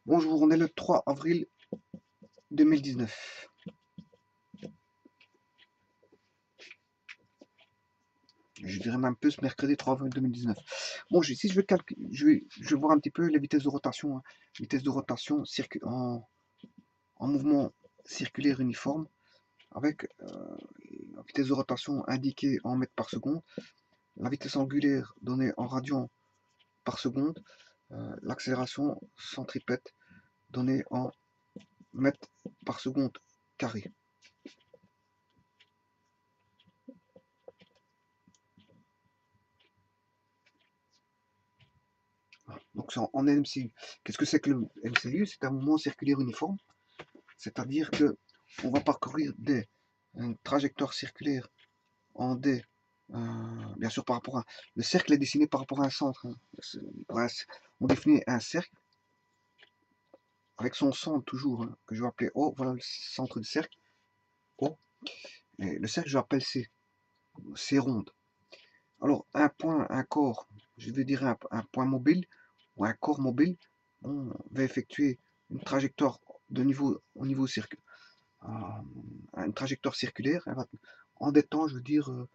Bonjour, on est le 3 avril 2019. Je dirais même plus mercredi 3 avril 2019. Bon, ici, je vais voir un petit peu les vitesses de rotation. Hein. Vitesse de rotation en mouvement circulaire uniforme avec la vitesse de rotation indiquée en mètres par seconde, la vitesse angulaire donnée en radians par seconde, l'accélération centripète donnée en mètres par seconde carré. Donc c'est en MCU. Qu'est-ce que c'est que le MCU? C'est un mouvement circulaire uniforme, c'est-à-dire que on va parcourir une trajectoire circulaire en D, bien sûr par rapport à... Le cercle est dessiné par rapport à un centre. Hein. On définit un cercle avec son centre toujours, hein, que je vais appeler O. Voilà le centre du cercle, O. Et le cercle, je l'appelle C. C ronde. Alors un point, un corps, je vais dire un point mobile ou un corps mobile, on va effectuer une trajectoire au niveau une trajectoire circulaire. En des temps, je veux dire euh,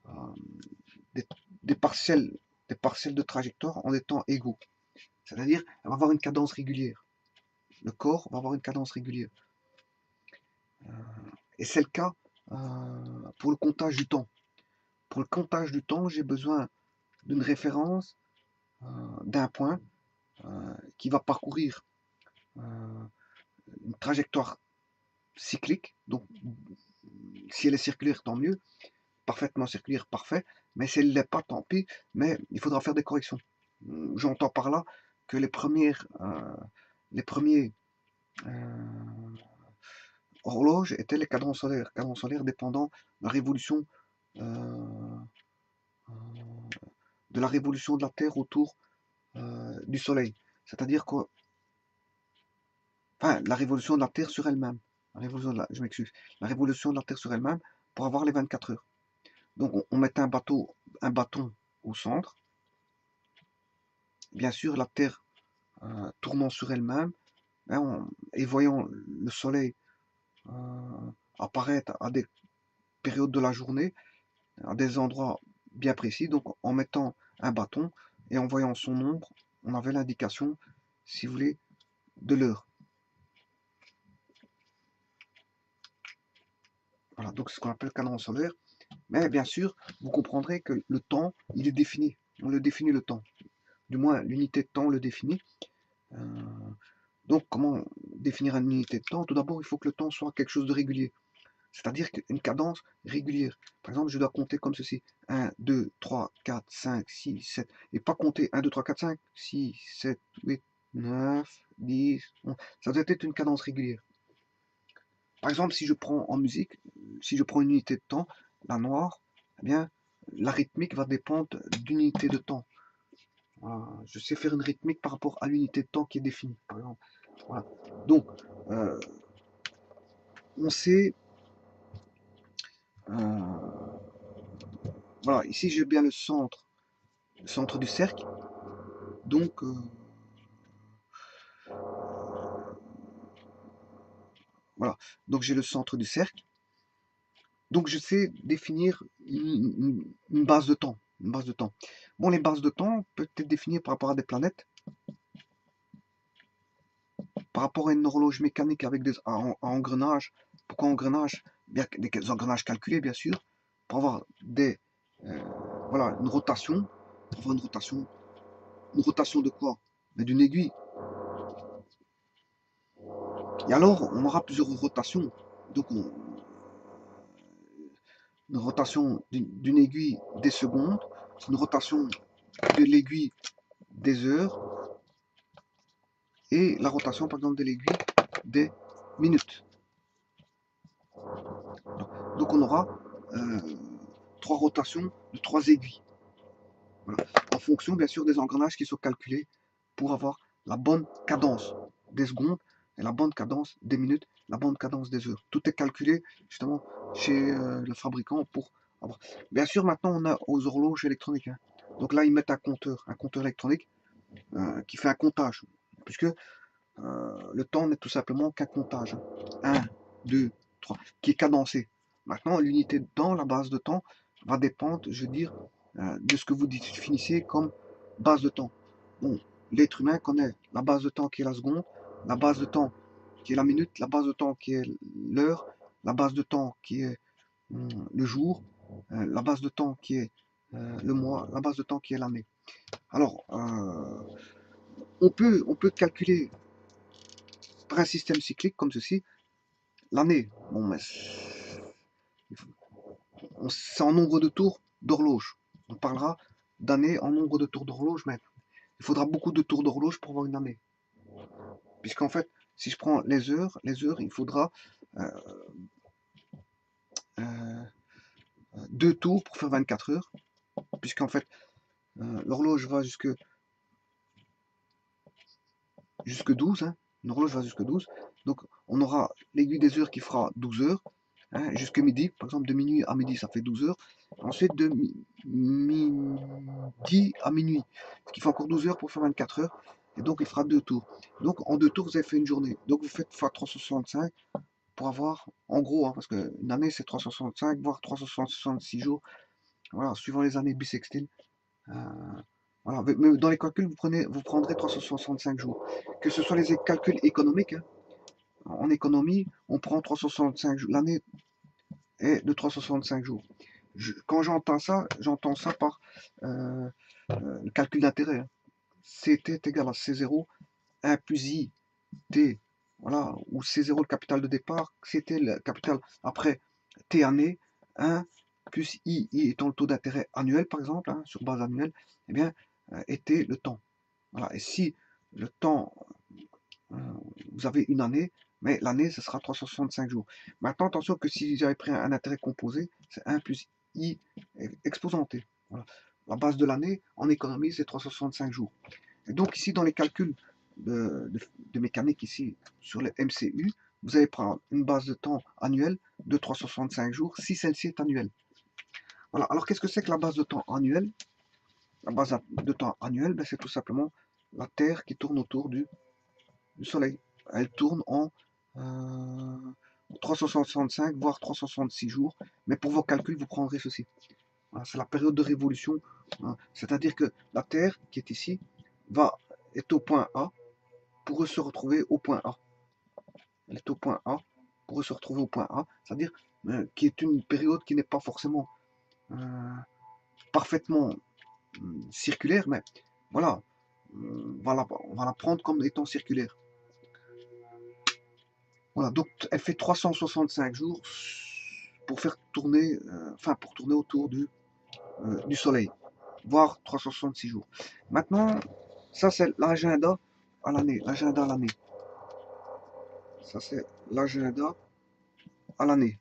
euh, des, des parcelles de trajectoire en des temps égaux. C'est-à-dire, elle va avoir une cadence régulière. Le corps va avoir une cadence régulière. Et c'est le cas pour le comptage du temps. Pour le comptage du temps, j'ai besoin d'une référence d'un point qui va parcourir une trajectoire cyclique. Donc, si elle est circulaire, tant mieux. Parfaitement circulaire, parfait. Mais si elle ne l'est pas, tant pis. Mais il faudra faire des corrections. J'entends par là que les premiers horloges étaient les cadrans solaires. Cadrans solaires dépendant de la révolution de la Terre autour du Soleil. C'est-à-dire que, enfin, la révolution de la Terre sur elle-même. Je m'excuse. La révolution de la Terre sur elle-même pour avoir les 24 heures. Donc on mettait un bâton au centre. Bien sûr, la Terre tournant sur elle-même hein, et voyant le Soleil apparaître à des périodes de la journée, à des endroits bien précis. Donc en mettant un bâton et en voyant son ombre, on avait l'indication, si vous voulez, de l'heure. Voilà, donc c'est ce qu'on appelle le cadran solaire. Mais bien sûr, vous comprendrez que le temps, il est défini. On le définit le temps. Du moins, l'unité de temps le définit. Donc, comment définir une unité de temps? Tout d'abord, il faut que le temps soit quelque chose de régulier. C'est-à-dire une cadence régulière. Par exemple, je dois compter comme ceci. 1, 2, 3, 4, 5, 6, 7. Et pas compter 1, 2, 3, 4, 5, 6, 7, 8, 9, 10, 11. Ça doit être une cadence régulière. Par exemple, si je prends en musique, si je prends une unité de temps, la noire, eh bien, la rythmique va dépendre d'une unité de temps. Voilà. Je sais faire une rythmique par rapport à l'unité de temps qui est définie. Par exemple. Voilà. Donc, on sait, voilà, ici j'ai bien le centre du cercle. Donc, voilà. Donc j'ai le centre du cercle. Donc je sais définir une base de temps. Une base de temps. Bon, les bases de temps peuvent être définies par rapport à des planètes, par rapport à une horloge mécanique avec des engrenages. Pourquoi engrenages? Bien, des engrenages calculés, bien sûr, pour avoir voilà, une rotation. Avoir une rotation. Une rotation de quoi? Mais d'une aiguille. Et alors, on aura plusieurs rotations. Donc, une rotation d'une aiguille des secondes, une rotation de l'aiguille des heures, et la rotation, par exemple, de l'aiguille des minutes. Donc, on aura 3 rotations de 3 aiguilles. Voilà. En fonction, bien sûr, des engrenages qui sont calculés pour avoir la bonne cadence des secondes et la bonne cadence des minutes, la bonne cadence des heures. Tout est calculé justement chez le fabricant pour avoir. Bien sûr, maintenant on a aux horloges électroniques. Hein. Donc là, ils mettent un compteur électronique qui fait un comptage, puisque le temps n'est tout simplement qu'un comptage. 1, 2, 3, qui est cadencé. Maintenant, l'unité dans la base de temps va dépendre, je veux dire, de ce que vous définissez comme base de temps. Bon, l'être humain connaît la base de temps qui est la seconde, la base de temps qui est la minute, la base de temps qui est l'heure, la base de temps qui est le jour, la base de temps qui est le mois, la base de temps qui est l'année. Alors, on peut calculer par un système cyclique comme ceci l'année. Bon, mais c'est en nombre de tours d'horloge. On parlera d'année en nombre de tours d'horloge, mais il faudra beaucoup de tours d'horloge pour avoir une année. Puisqu'en fait, si je prends les heures, il faudra euh, 2 tours pour faire 24 heures. Puisqu'en fait, l'horloge va jusque 12. Hein. Une horloge va jusque 12. Donc, on aura l'aiguille des heures qui fera 12 heures. Hein, jusqu'à midi, par exemple, de minuit à midi, ça fait 12 heures. Ensuite, de midi à minuit, ce qui fait encore 12 heures pour faire 24 heures. Et donc, il fera 2 tours. Donc, en 2 tours, vous avez fait une journée. Donc, vous faites x 365 pour avoir, en gros, hein, parce qu'une année, c'est 365, voire 366 jours. Voilà, suivant les années bissextiles. Voilà, mais dans les calculs, vous prendrez 365 jours. Que ce soit les calculs économiques, hein. En économie, on prend 365 jours. L'année est de 365 jours. Quand j'entends ça par le calcul d'intérêt. Hein. CT est égal à C0, 1 plus I, T, voilà, ou C0 le capital de départ, CT le capital après T année, 1 plus I étant le taux d'intérêt annuel par exemple, hein, sur base annuelle, eh bien, était le temps. Voilà. Et si le temps, vous avez une année, mais l'année, ce sera 365 jours. Maintenant, attention que si j'avais pris un intérêt composé, c'est 1 plus I exposanté. Voilà. La base de l'année, en économie, c'est 365 jours. Et donc ici, dans les calculs de mécanique, ici, sur le MCU, vous allez prendre une base de temps annuelle de 365 jours, si celle-ci est annuelle. Voilà. Alors, qu'est-ce que c'est que la base de temps annuelle? La base de temps annuelle, ben, c'est tout simplement la Terre qui tourne autour du Soleil. Elle tourne en 365, voire 366 jours. Mais pour vos calculs, vous prendrez ceci. Voilà, c'est la période de révolution. Hein. C'est-à-dire que la Terre, qui est ici, est au point A pour se retrouver au point A. Elle est au point A pour se retrouver au point A. C'est-à-dire qui est une période qui n'est pas forcément parfaitement circulaire, mais voilà, on va la prendre comme étant circulaire. Voilà, donc elle fait 365 jours pour faire tourner, pour tourner autour du Soleil, voire 366 jours. Maintenant, ça c'est l'agenda à l'année, Ça c'est l'agenda à l'année.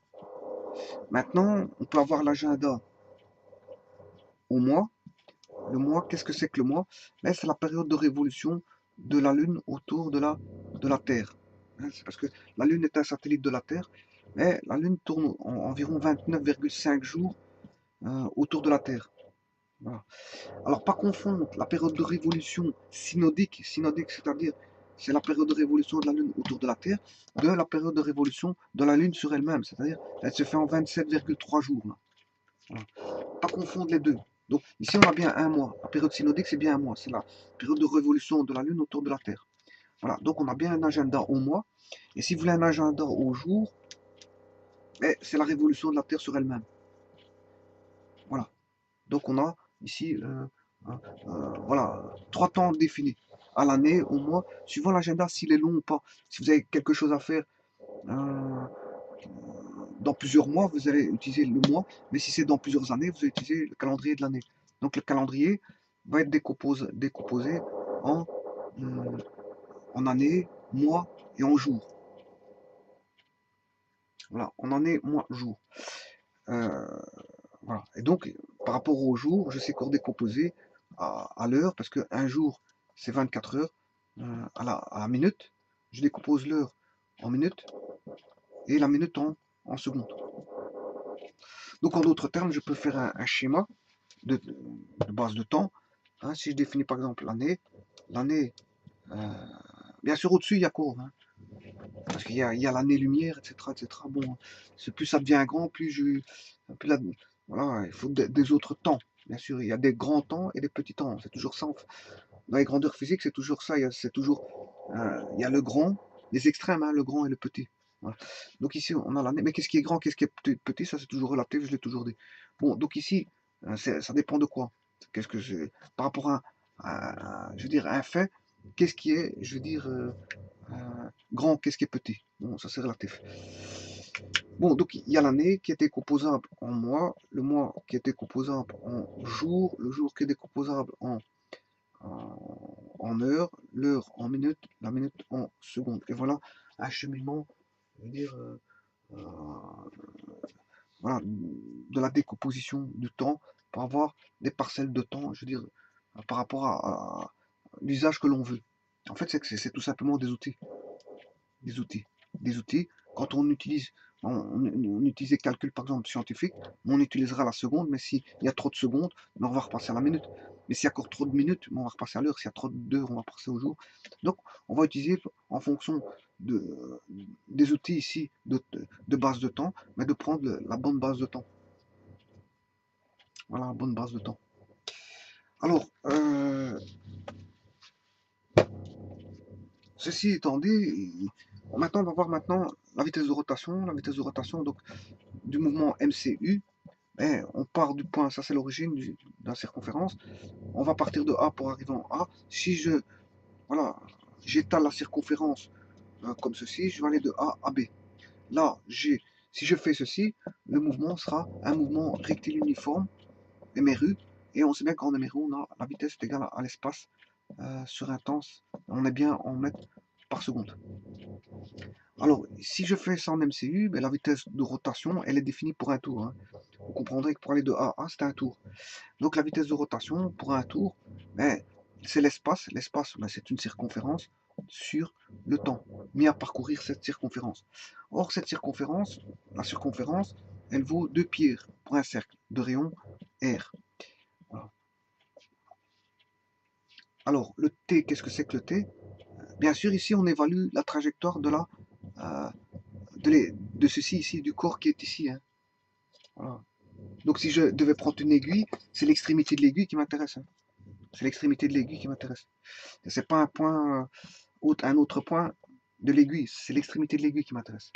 Maintenant, on peut avoir l'agenda au mois. Le mois, qu'est-ce que c'est que le mois? C'est la période de révolution de la Lune autour de la Terre. C'est parce que la Lune est un satellite de la Terre, mais la Lune tourne environ 29,5 jours autour de la Terre. Voilà. Alors, pas confondre la période de révolution synodique, c'est-à-dire c'est la période de révolution de la Lune autour de la Terre, de la période de révolution de la Lune sur elle-même, c'est-à-dire elle se fait en 27,3 jours. Là. Voilà. Pas confondre les deux. Donc ici on a bien un mois. La période synodique c'est bien un mois. C'est la période de révolution de la Lune autour de la Terre. Voilà. Donc on a bien un agenda au mois. Et si vous voulez un agenda au jour, c'est la révolution de la Terre sur elle-même. Voilà. Donc on a ici voilà, 3 temps définis. À l'année, au mois, suivant l'agenda, s'il est long ou pas. Si vous avez quelque chose à faire dans plusieurs mois, vous allez utiliser le mois, mais si c'est dans plusieurs années, vous allez utiliser le calendrier de l'année. Donc le calendrier va être décomposé en, en années, mois et en jours. Voilà, en année, mois, jour. Voilà. Et donc, par rapport au jour, je sais qu'on décomposer à l'heure, parce qu'un jour, c'est 24 heures à la minute. Je décompose l'heure en minutes et la minute en secondes. Donc, en d'autres termes, je peux faire un schéma de base de temps. Hein, si je définis par exemple l'année, l'année, bien sûr au-dessus il y a courbe, hein, parce qu'il y a l'année-lumière, etc., etc. Bon, plus ça devient grand, plus voilà, il faut des autres temps. Bien sûr, il y a des grands temps et des petits temps. C'est toujours ça. Dans les grandeurs physiques, c'est toujours ça. C'est toujours, il y a le grand, les extrêmes, hein, le grand et le petit. Voilà. Donc ici, on a l'année. Mais qu'est-ce qui est grand, qu'est-ce qui est petit, ça c'est toujours relatif, je l'ai toujours dit. Bon, donc ici, ça dépend de quoi. Qu'est-ce que c'est par rapport je veux dire, à un fait, qu'est-ce qui est, je veux dire, grand, qu'est-ce qui est petit. Bon, ça c'est relatif. Bon, donc il y a l'année qui était composable en mois, le mois qui était composable en jours, le jour qui est décomposable en heures, l'heure en minutes, la minute en secondes. Et voilà un cheminement, je veux dire, voilà, de la décomposition du temps pour avoir des parcelles de temps, je veux dire, par rapport à l'usage que l'on veut. En fait, c'est tout simplement des outils. Des outils. Des outils. Quand on utilise, on utilise les calculs par exemple scientifiques, on utilisera la seconde, mais s'il y a trop de secondes, on va repasser à la minute. Mais s'il y a encore trop de minutes, on va repasser à l'heure. S'il y a trop d'heures, on va passer au jour. Donc, on va utiliser en fonction des outils ici de base de temps, mais de prendre la bonne base de temps. Voilà, la bonne base de temps. Alors, ceci étant dit, maintenant on va voir maintenant la vitesse de rotation. La vitesse de rotation donc du mouvement MCU. Ben, on part du point, ça c'est l'origine de la circonférence. On va partir de A pour arriver en A. Si voilà, j'étale la circonférence comme ceci, je vais aller de A à B. Là, si je fais ceci, le mouvement sera un mouvement rectiligne uniforme, MRU, et on sait bien qu'en MRU, on a la vitesse est égale à l'espace sur un temps, on est bien en mètres par seconde. Alors, si je fais ça en MCU, ben, la vitesse de rotation, elle est définie pour un tour. Hein. Vous comprendrez que pour aller de A à A, c'est un tour. Donc la vitesse de rotation pour un tour, ben, c'est l'espace. L'espace, ben, c'est une circonférence sur le temps mis à parcourir cette circonférence. Or, cette circonférence, la circonférence, elle vaut 2 pi pour un cercle de rayon R. Voilà. Alors, le T, qu'est-ce que c'est que le T? Bien sûr, ici, on évalue la trajectoire de ceci ici, du corps qui est ici. Hein. Voilà. Donc, si je devais prendre une aiguille, c'est l'extrémité de l'aiguille qui m'intéresse. Hein. C'est l'extrémité de l'aiguille qui m'intéresse. C'est pas un point, un autre point de l'aiguille, c'est l'extrémité de l'aiguille qui m'intéresse.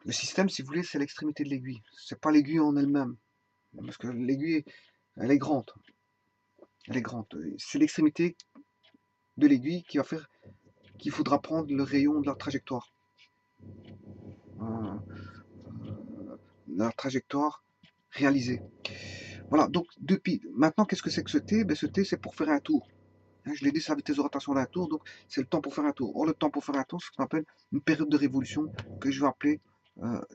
Le système, si vous voulez, c'est l'extrémité de l'aiguille. C'est pas l'aiguille en elle-même. Parce que l'aiguille, elle est grande. Elle est grande. C'est l'extrémité de l'aiguille qui va faire qu'il faudra prendre le rayon de la trajectoire. La trajectoire réalisée. Voilà, donc depuis, maintenant qu'est-ce que c'est que ce T? Ben, ce T c'est pour faire un tour. Hein, je l'ai dit, c'est la vitesse de rotation d'un tour, donc c'est le temps pour faire un tour. Or le temps pour faire un tour, c'est ce qu'on appelle une période de révolution que je vais appeler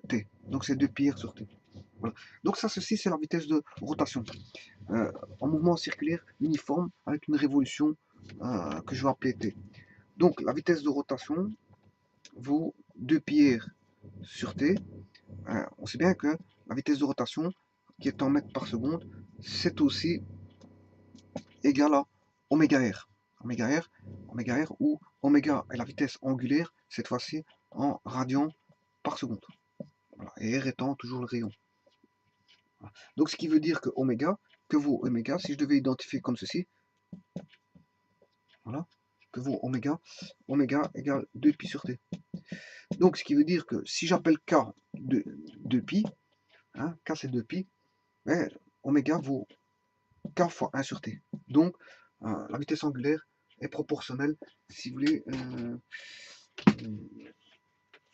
T. Donc c'est 2 pi r sur T. Voilà. Donc ça, ceci c'est la vitesse de rotation. En mouvement circulaire uniforme avec une révolution que je vais appeler T. Donc la vitesse de rotation vaut 2 pi r sur T. On sait bien que la vitesse de rotation, qui est en mètres par seconde, c'est aussi égal à oméga r. Oméga r où oméga est la vitesse angulaire, cette fois-ci en radians par seconde. Voilà. Et r étant toujours le rayon. Voilà. Donc ce qui veut dire que oméga, que vaut oméga, si je devais identifier comme ceci, voilà, que vaut oméga, oméga égale 2 pi sur t. Donc ce qui veut dire que si j'appelle k de 2 pi, hein, k c'est 2 pi, ben, oméga vaut k fois 1 sur t. Donc la vitesse angulaire est proportionnelle, si vous voulez,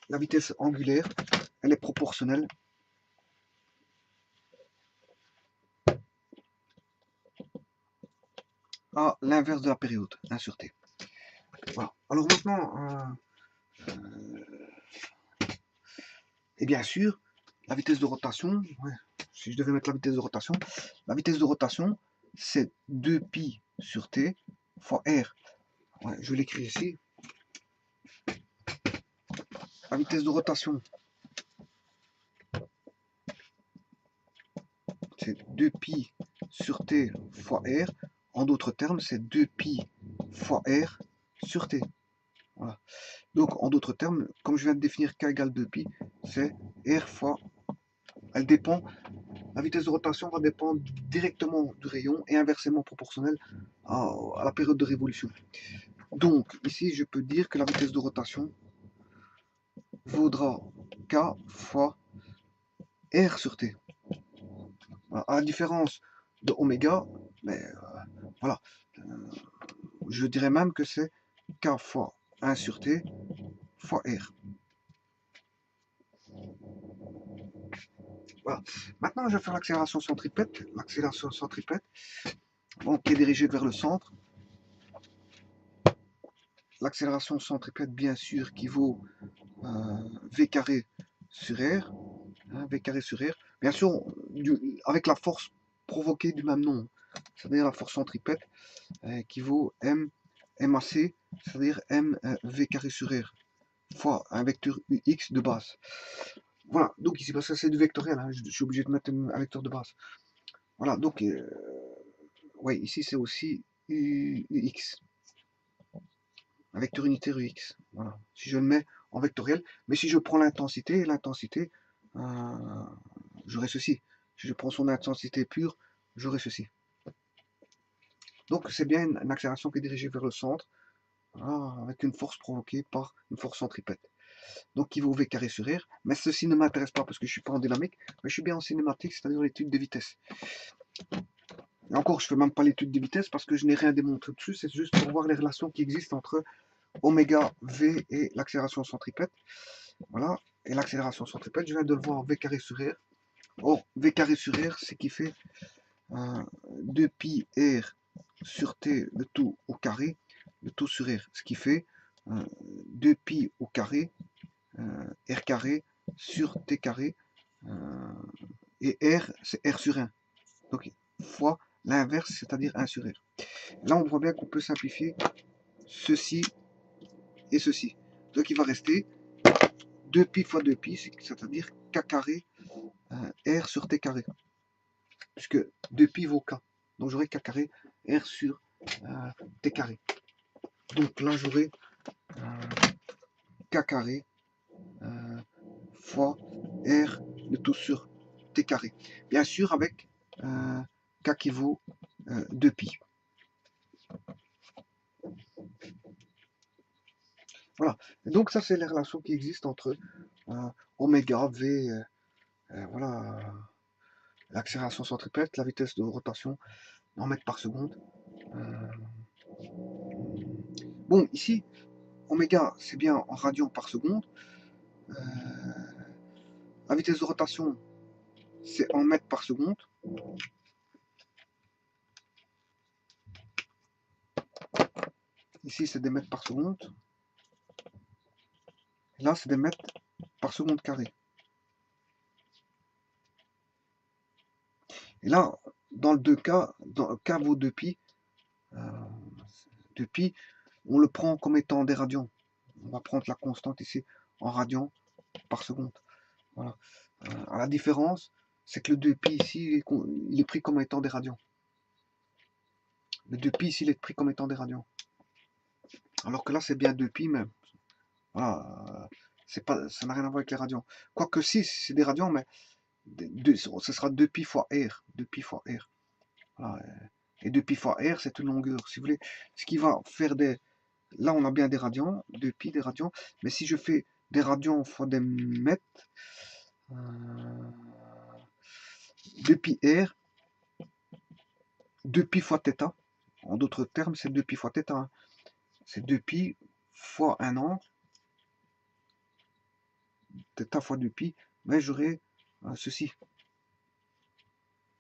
la vitesse angulaire, elle est proportionnelle à l'inverse de la période, 1 sur t. Voilà. Alors maintenant, et bien sûr, la vitesse de rotation, ouais, si je devais mettre la vitesse de rotation, c'est 2 pi sur t fois r. Ouais, je vais l'écrire ici. La vitesse de rotation, c'est 2 pi sur t fois r. en d'autres termes, c'est 2pi fois r sur t. Voilà. Donc, en d'autres termes, comme je viens de définir k égale 2pi, c'est r fois... Elle dépend... La vitesse de rotation va dépendre directement du rayon et inversement proportionnelle à la période de révolution. Donc, ici, je peux dire que la vitesse de rotation vaudra k fois r sur t. Voilà. À la différence de oméga, mais voilà, je dirais même que c'est k fois 1 sur t fois r. Voilà. Maintenant, je vais faire l'accélération centripète. L'accélération centripète, donc, qui est dirigée vers le centre. L'accélération centripète, bien sûr, qui vaut v carré sur r. Hein, v carré sur r. Bien sûr, avec la force provoquée du même nom, c'est-à-dire la force centripète, qui vaut mac, c'est-à-dire v carré sur r, fois un vecteur ux de base. Voilà, donc ici, parce que c'est du vectoriel, hein, je suis obligé de mettre un vecteur de base. Voilà, donc, oui, ici c'est aussi ux, un vecteur unitaire ux. Voilà, si je le mets en vectoriel, mais si je prends l'intensité, j'aurai ceci. Si je prends son intensité pure, j'aurai ceci. Donc c'est bien une accélération qui est dirigée vers le centre, voilà, avec une force provoquée par une force centripète. Donc qui vaut v carré sur r, mais ceci ne m'intéresse pas parce que je ne suis pas en dynamique, mais je suis bien en cinématique, c'est-à-dire l'étude des vitesses. Et encore, je ne fais même pas l'étude des vitesses parce que je n'ai rien démontré dessus, c'est juste pour voir les relations qui existent entre oméga v et l'accélération centripète. Voilà, et l'accélération centripète, je viens de le voir v carré sur r. Or, v carré sur r, c'est qui fait 2pi r sur t, le tout au carré, le tout sur r, ce qui fait 2pi au carré, r carré sur t carré, et r, c'est r sur 1. Donc, fois l'inverse, c'est-à-dire 1 sur r. Là, on voit bien qu'on peut simplifier ceci et ceci. Donc, il va rester 2pi fois 2pi, c'est-à-dire k carré r sur t carré. Puisque 2pi vaut k. Donc, j'aurai k carré r sur t carré. Donc là, j'aurai k carré fois r le tout sur t carré. Bien sûr, avec k qui vaut 2pi. Voilà. Et donc ça, c'est les relations qui existent entre oméga, v, voilà, l'accélération centripète, la vitesse de rotation en mètres par seconde. Bon, ici, oméga, c'est bien en radians par seconde. La vitesse de rotation, c'est en mètres par seconde. Ici, c'est des mètres par seconde. Là, c'est des mètres par seconde carré. Et là, dans le 2K, dans K vaut 2pi, 2pi, on le prend comme étant des radians. On va prendre la constante ici en radians par seconde. Voilà. À la différence, c'est que le 2pi ici, il est pris comme étant des radians. Le 2pi ici, il est pris comme étant des radians. Alors que là, c'est bien 2pi, mais voilà, ça n'a rien à voir avec les radians. Quoique si, c'est des radians, mais ce sera 2pi fois r. 2pi fois r. Voilà. Et 2pi fois r, c'est une longueur. Si vous voulez, ce qui va faire des... Là, on a bien des radians, 2pi, des radians. Mais si je fais des radians fois des mètres, 2pi r, 2pi fois θ. En d'autres termes, c'est 2pi fois θ. Hein. C'est 2pi fois un angle. θ fois 2pi. Mais j'aurai ceci.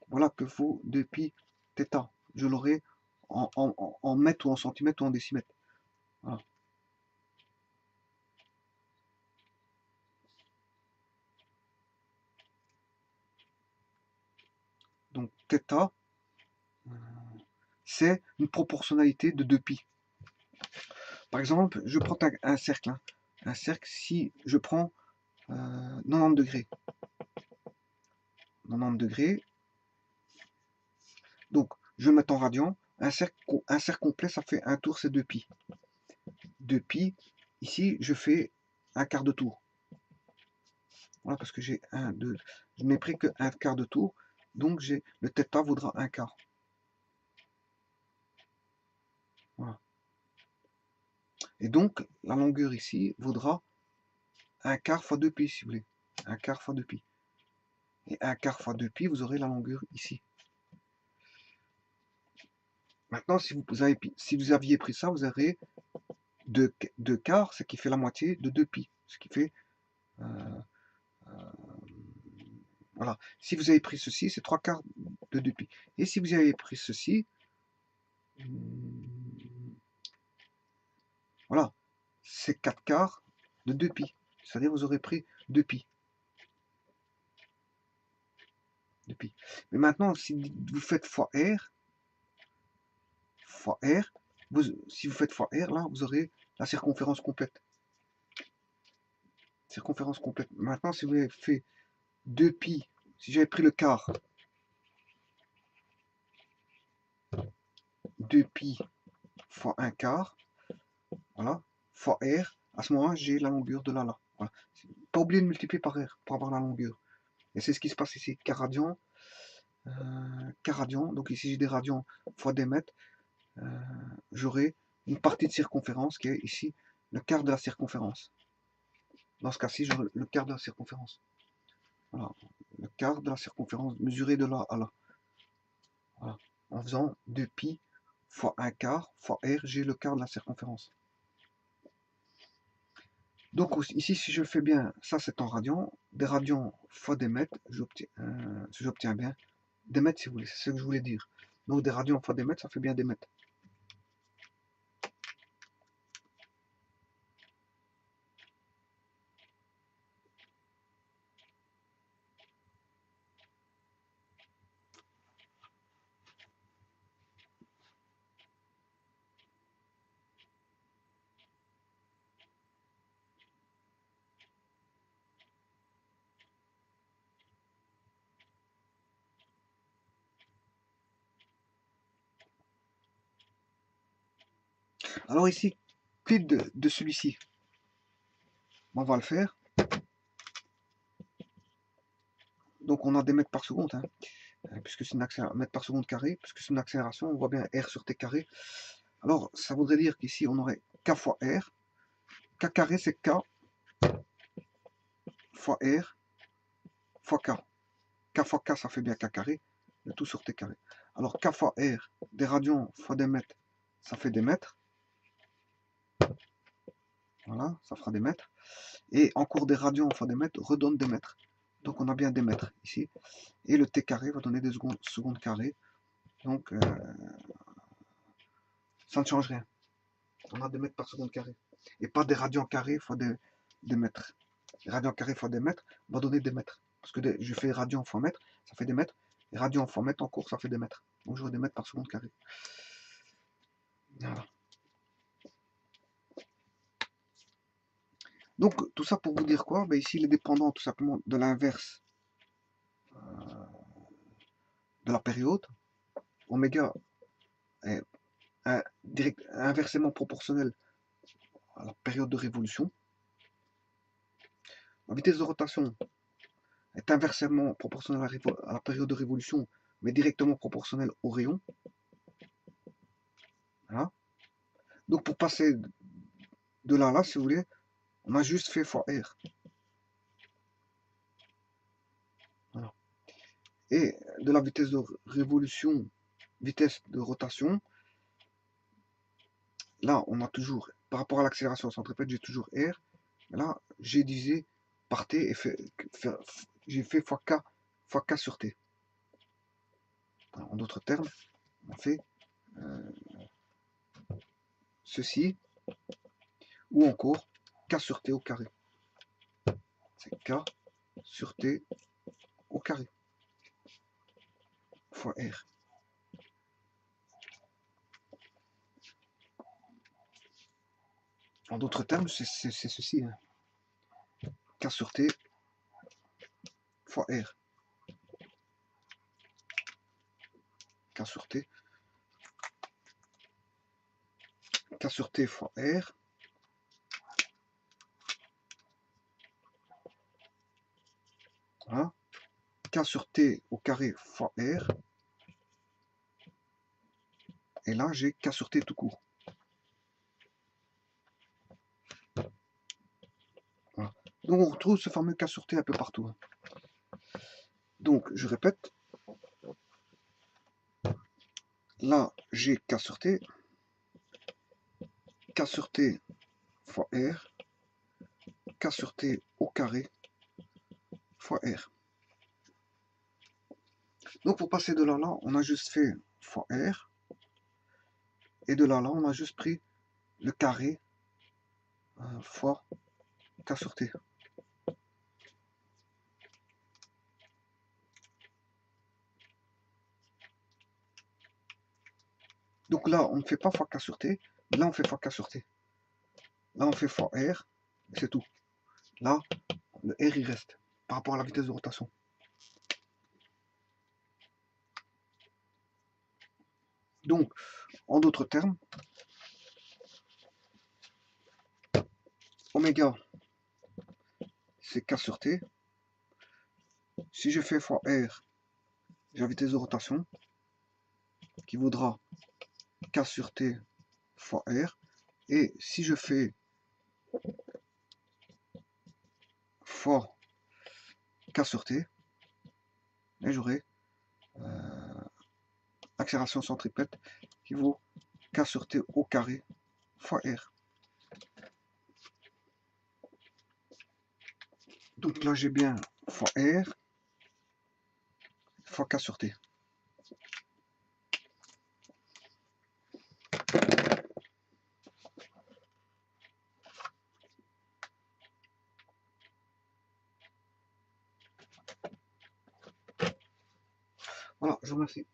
Voilà que vaut 2pi θ. Je l'aurai en mètres ou en centimètres ou en décimètres. Voilà. Donc θ, c'est une proportionnalité de 2pi. Par exemple, je prends un cercle. Hein. Un cercle, si je prends 90 degrés. 90 degrés. Donc, je vais mettre en radian. Un cercle complet, ça fait un tour, c'est 2π. 2π, ici, je fais un quart de tour. Voilà, parce que j'ai un, deux, je n'ai pris que un quart de tour, donc j'ai le θ vaudra un quart. Voilà. Et donc, la longueur ici vaudra un quart fois 2π, si vous voulez. Un quart fois 2π. Et un quart fois 2π, vous aurez la longueur ici. Maintenant, si vous aviez pris ça, vous aurez 2 quarts, ce qui fait la moitié de 2π. Ce qui fait... voilà. Si vous avez pris ceci, c'est 3 quarts de 2π. Et si vous avez pris ceci, voilà, c'est 4 quarts de 2π. C'est-à-dire vous aurez pris 2π. Mais maintenant, si vous faites fois R, si vous faites fois R, là, vous aurez la circonférence complète. Circonférence complète. Maintenant, si vous avez fait 2π, si j'avais pris le quart, 2π fois 1 quart, voilà, fois R, à ce moment-là, j'ai la longueur de là. Voilà. Pas oublier de multiplier par R pour avoir la longueur. Et c'est ce qui se passe ici, K radian, donc ici j'ai des radians fois des mètres, j'aurai une partie de circonférence qui est ici le quart de la circonférence. Dans ce cas-ci, j'aurai le quart de la circonférence. Voilà, le quart de la circonférence mesuré de là à là. Voilà. En faisant 2π fois 1 quart fois R, j'ai le quart de la circonférence. Donc ici, si je fais bien, ça c'est en radians, des radians fois des mètres, j'obtiens bien des mètres si vous voulez, c'est ce que je voulais dire. Donc des radians fois des mètres, ça fait bien des mètres. Alors ici, quid de celui-ci? On va le faire. Donc on a des mètres par seconde, hein, puisque c'est une accélération, mètres par seconde carré, puisque c'est une accélération, on voit bien R sur T carré. Alors ça voudrait dire qu'ici on aurait K fois R. K carré c'est K fois R fois K. K fois K ça fait bien K carré, le tout sur T carré. Alors K fois R, des radians fois des mètres, ça fait des mètres. Voilà, ça fera des mètres. Et encore des radians fois des mètres redonne des mètres. Donc on a bien des mètres ici. Et le T carré va donner des secondes carrées. Donc ça ne change rien. On a des mètres par seconde carré. Et pas des radians carrés fois des mètres. Les radians carrés fois des mètres va donner des mètres. Parce que je fais radian fois mètre, ça fait des mètres. Et radian fois mètre en cours, ça fait des mètres. Donc j'aurai des mètres par seconde carré. Voilà. Donc tout ça pour vous dire quoi? Ben, ici il est dépendant tout simplement de l'inverse de la période. Oméga est inversement proportionnel à la période de révolution. La vitesse de rotation est inversement proportionnelle à la période de révolution, mais directement proportionnelle au rayon. Voilà. Donc pour passer de là à là, si vous voulez, on a juste fait fois R. Voilà. Et de la vitesse de révolution, vitesse de rotation, là on a toujours, par rapport à l'accélération centripète, j'ai toujours R. Là, j'ai divisé par T et j'ai fait fois K sur T. En d'autres termes, on fait ceci, ou encore K sur T au carré. C'est K sur T au carré, fois R. En d'autres termes, c'est ceci. Hein. K sur T fois R. K sur T K sur T fois R. Voilà. K sur T au carré fois R. Et là, j'ai K sur T tout court. Voilà. Donc, on retrouve ce fameux K sur T un peu partout. Donc, je répète. Là, j'ai K sur T. K sur T fois R. K sur T au carré fois R. Donc, pour passer de là à là, on a juste fait fois R. Et de là à là, on a juste pris le carré fois K sur T. Donc là, on ne fait pas fois K sur T. Là, on fait fois K sur T. Là, on fait fois R. Et c'est tout. Là, le R, il reste par rapport à la vitesse de rotation. Donc, en d'autres termes, oméga, c'est K sur T. Si je fais fois R, j'ai la vitesse de rotation qui vaudra K sur T fois R. Et si je fais fois K sur T, j'aurai accélération centripète qui vaut K sur T au carré fois R. Donc là, j'ai bien fois R fois K sur T. Voilà, je vous remercie.